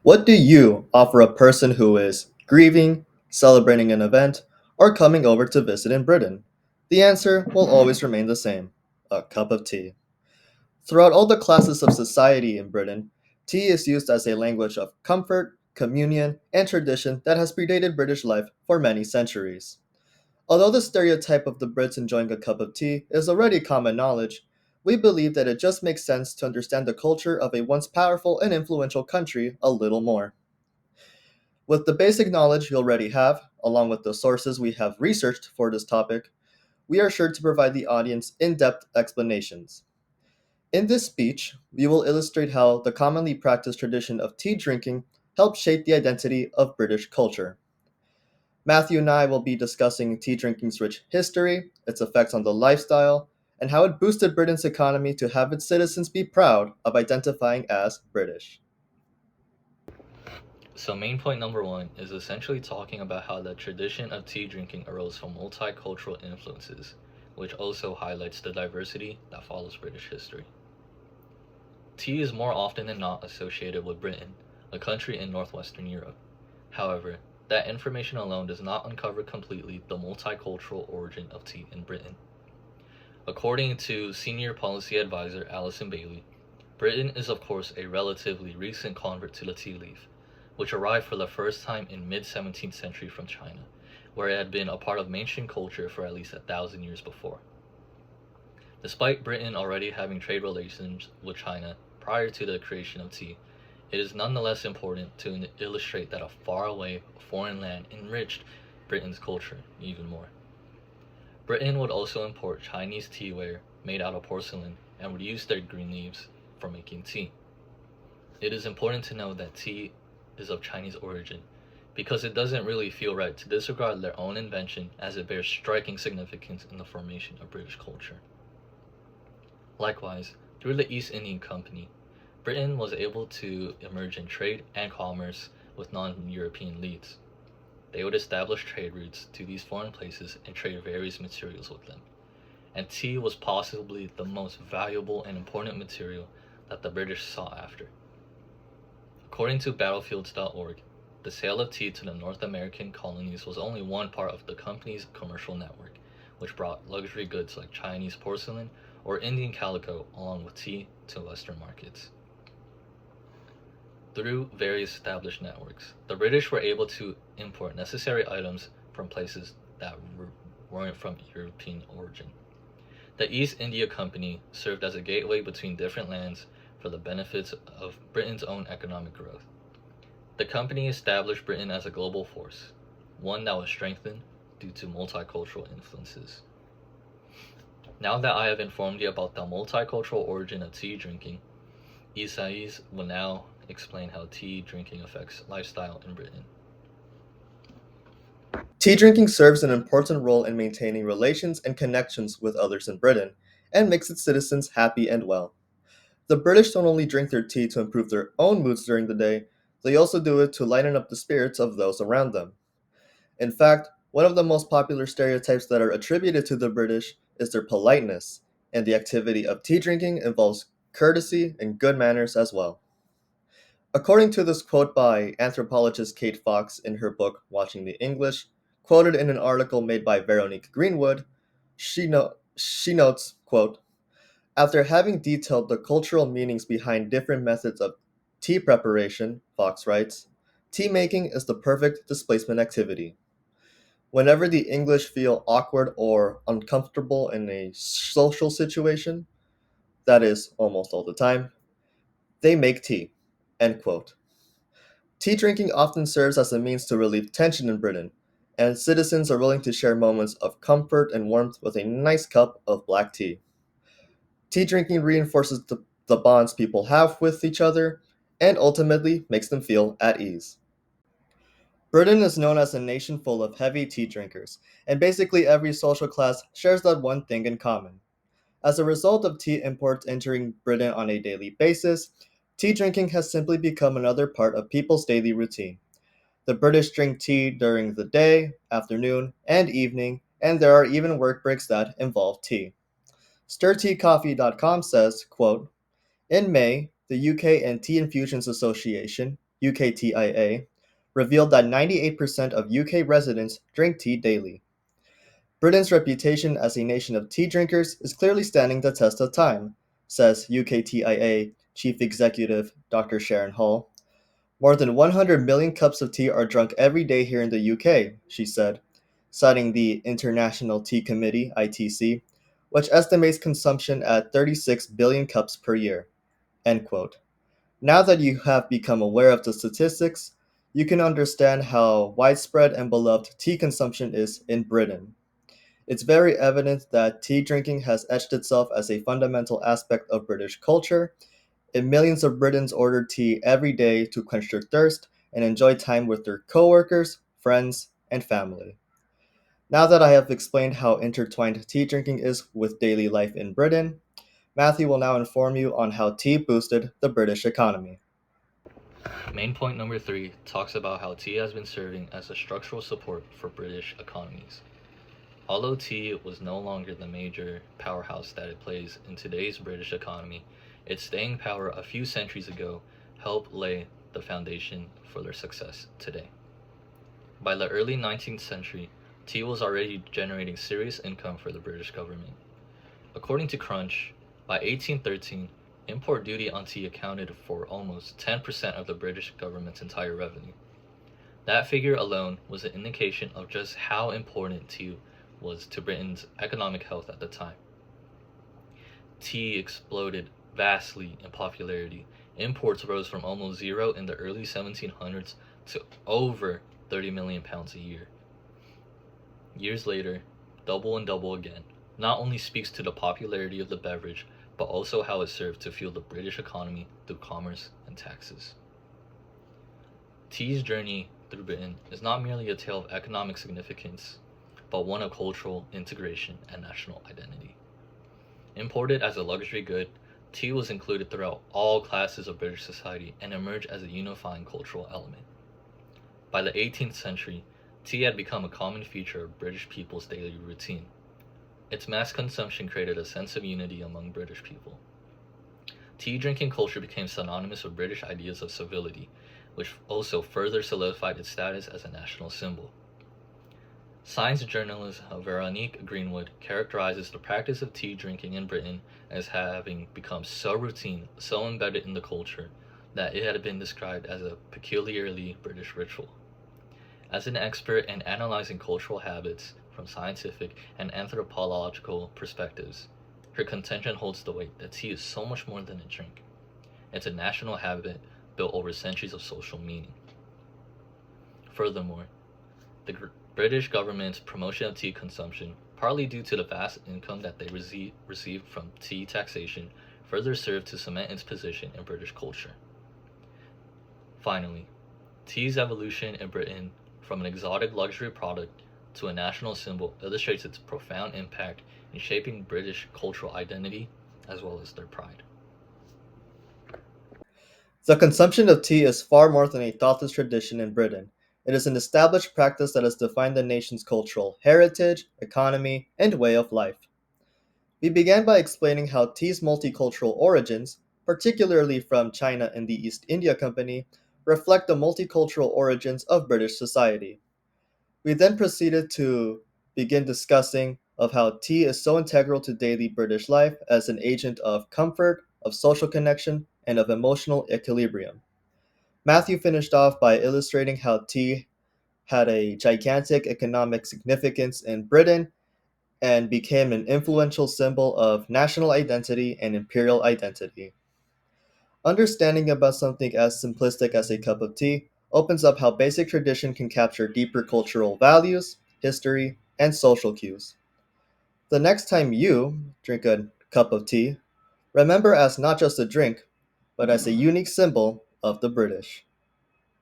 What do you offer a person who is grieving, celebrating an event, or coming over to visit in Britain? The answer will always remain the same: a cup of tea. Throughout all the classes of society in Britain, tea is used as a language of comfort, communion, and tradition that has predated British life for many centuries. Although the stereotype of the Brits enjoying a cup of tea is already common knowledge, we believe that it just makes sense to understand the culture of a once powerful and influential country a little more. With the basic knowledge you already have, along with the sources we have researched for this topic, we are sure to provide the audience in depth explanations. In this speech, we will illustrate how the commonly practiced tradition of tea drinking helped shape the identity of British culture. Matthew and I will be discussing tea drinking's rich history, its effects on the lifestyle, and how it boosted Britain's economy to have its citizens be proud of identifying as British. So, main point number one is essentially talking about how the tradition of tea drinking arose from multicultural influences, which also highlights the diversity that follows British history. Tea is more often than not associated with Britain, a country in northwestern Europe. However, that information alone does not uncover completely the multicultural origin of tea in Britain. According to Senior Policy Advisor Alison Bailey, Britain is of course a relatively recent convert to the tea leaf, which arrived for the first time in mid-17th century from China, where it had been a part of mainstream culture for at least 1,000 years before. Despite Britain already having trade relations with China prior to the creation of tea, it is nonetheless important to illustrate that a faraway foreign land enriched Britain's culture even more. Britain would also import Chinese teaware made out of porcelain and would use their green leaves for making tea. It is important to know that tea is of Chinese origin, because it doesn't really feel right to disregard their own invention as it bears striking significance in the formation of British culture. Likewise, through the East Indian Company, Britain was able to emerge in trade and commerce with non-European leads. They would establish trade routes to these foreign places and trade various materials with them. And tea was possibly the most valuable and important material that the British sought after. According to battlefields.org, the sale of tea to the North American colonies was only one part of the company's commercial network, which brought luxury goods like Chinese porcelain or Indian calico along with tea to Western markets. Through various established networks, the British were able to import necessary items from places that weren't from European origin. The East India Company served as a gateway between different lands for the benefits of Britain's own economic growth. The company established Britain as a global force, one that was strengthened due to multicultural influences. Now that I have informed you about the multicultural origin of tea drinking, Isais will now explain how tea drinking affects lifestyle in Britain. Tea drinking serves an important role in maintaining relations and connections with others in Britain, and makes its citizens happy and well. The British don't only drink their tea to improve their own moods during the day, they also do it to lighten up the spirits of those around them. In fact, one of the most popular stereotypes that are attributed to the British is their politeness, and the activity of tea drinking involves courtesy and good manners as well. According to this quote by anthropologist Kate Fox in her book Watching the English, quoted in an article made by Veronique Greenwood, she notes, quote, after having detailed the cultural meanings behind different methods of tea preparation, Fox writes, tea making is the perfect displacement activity. Whenever the English feel awkward or uncomfortable in a social situation, that is, almost all the time, they make tea. End quote. Tea drinking often serves as a means to relieve tension in Britain, and citizens are willing to share moments of comfort and warmth with a nice cup of black tea. Tea drinking reinforces the bonds people have with each other and ultimately makes them feel at ease. Britain is known as a nation full of heavy tea drinkers, and basically every social class shares that one thing in common. As a result of tea imports entering Britain on a daily basis, tea drinking has simply become another part of people's daily routine. The British drink tea during the day, afternoon, and evening, and there are even work breaks that involve tea. StirTeaCoffee.com says, quote, in May, the UK and Tea Infusions Association, UKTIA, revealed that 98% of UK residents drink tea daily. Britain's reputation as a nation of tea drinkers is clearly standing the test of time, says UKTIA Chief Executive Dr. Sharon Hall. More than 100 million cups of tea are drunk every day here in the UK, she said, citing the International Tea Committee, ITC, which estimates consumption at 36 billion cups per year. End quote. Now that you have become aware of the statistics, you can understand how widespread and beloved tea consumption is in Britain. It's very evident that tea drinking has etched itself as a fundamental aspect of British culture, and millions of Britons order tea every day to quench their thirst and enjoy time with their coworkers, friends, and family. Now that I have explained how intertwined tea drinking is with daily life in Britain, Matthew will now inform you on how tea boosted the British economy. Main point number 3 talks about how tea has been serving as a structural support for British economies. Although tea was no longer the major powerhouse that it plays in today's British economy, its staying power a few centuries ago helped lay the foundation for their success today. By the early 19th century, tea was already generating serious income for the British government. According to Crunch, by 1813, import duty on tea accounted for almost 10% of the British government's entire revenue. That figure alone was an indication of just how important tea was to Britain's economic health at the time. Tea exploded vastly in popularity. Imports rose from almost zero in the early 1700s to over 30 million pounds a year. Years later, double and double again, not only speaks to the popularity of the beverage, but also how it served to fuel the British economy through commerce and taxes. Tea's journey through Britain is not merely a tale of economic significance, but one of cultural integration and national identity. Imported as a luxury good, tea was included throughout all classes of British society and emerged as a unifying cultural element. By the 18th century, tea had become a common feature of British people's daily routine. Its mass consumption created a sense of unity among British people. Tea drinking culture became synonymous with British ideas of civility, which also further solidified its status as a national symbol. Science journalist Veronique Greenwood characterizes the practice of tea drinking in Britain as having become so routine, so embedded in the culture, that it had been described as a peculiarly British ritual. As an expert in analyzing cultural habits from scientific and anthropological perspectives, her contention holds the weight that tea is so much more than a drink. It's a national habit built over centuries of social meaning. Furthermore, the British government's promotion of tea consumption, partly due to the vast income that they received from tea taxation, further served to cement its position in British culture. Finally, tea's evolution in Britain from an exotic luxury product to a national symbol illustrates its profound impact in shaping British cultural identity as well as their pride. The consumption of tea is far more than a thoughtless tradition in Britain. It is an established practice that has defined the nation's cultural heritage, economy, and way of life. We began by explaining how tea's multicultural origins, particularly from China and the East India Company, reflect the multicultural origins of British society. We then proceeded to begin discussing of how tea is so integral to daily British life as an agent of comfort, of social connection, and of emotional equilibrium. Matthew finished off by illustrating how tea had a gigantic economic significance in Britain and became an influential symbol of national identity and imperial identity. Understanding about something as simplistic as a cup of tea opens up how basic tradition can capture deeper cultural values, history, and social cues. The next time you drink a cup of tea, remember as not just a drink, but as a unique symbol of the British.